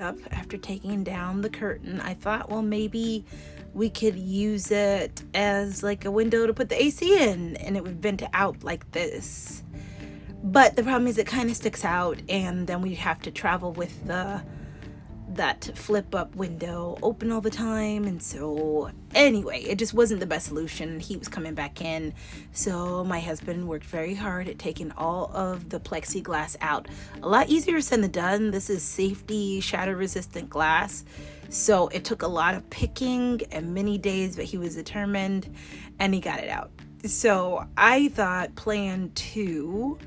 up after taking down the curtain. I thought, well, maybe we could use it as like a window to put the AC in and it would vent out like this. But the problem is it kind of sticks out, and then we have to travel with that flip up window open all the time. And so anyway, it just wasn't the best solution. He was coming back in, so my husband worked very hard at taking all of the plexiglass out. A lot easier said than done. This is safety shatter resistant glass, so it took a lot of picking and many days, but he was determined and he got it out. So I thought plan 2,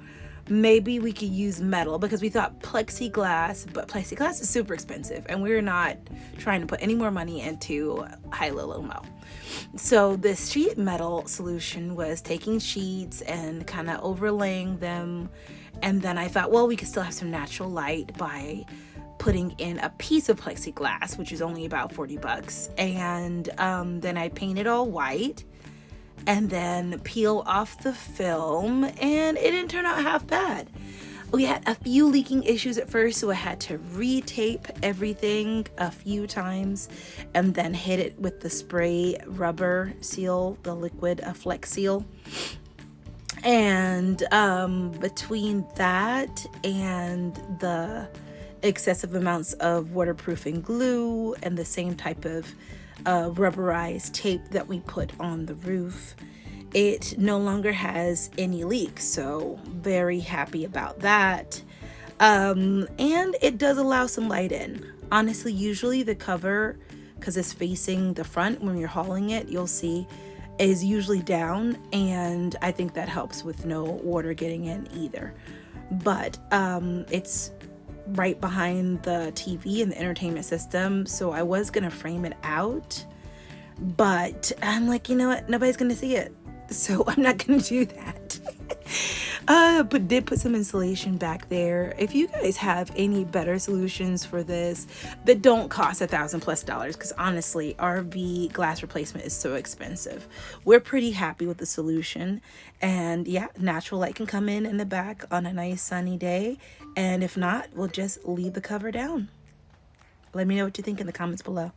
maybe we could use metal, because we thought plexiglass, but plexiglass is super expensive and we're not trying to put any more money into Hilo. So this sheet metal solution was taking sheets and kind of overlaying them, and then I thought, well, we could still have some natural light by putting in a piece of plexiglass, which is only about $40, and then I painted all white and then peel off the film, and it didn't turn out half bad. We had a few leaking issues at first, so I had to re-tape everything a few times and then hit it with the spray rubber seal, the liquid Flex Seal. And between that and the excessive amounts of waterproofing glue and the same type of rubberized tape that we put on the roof, it no longer has any leaks, so very happy about that. And it does allow some light in. Honestly, usually the cover, because it's facing the front when you're hauling it, you'll see is usually down, and I think that helps with no water getting in either. But it's right behind the TV and the entertainment system, so I was gonna frame it out, but I'm like, you know what, nobody's gonna see it, so I'm not gonna do that. But did put some insulation back there. If you guys have any better solutions for this that don't cost $1,000+, because honestly, RV glass replacement is so expensive, we're pretty happy with the solution. And yeah, natural light can come in the back on a nice sunny day, and if not, we'll just leave the cover down. Let me know what you think in the comments below.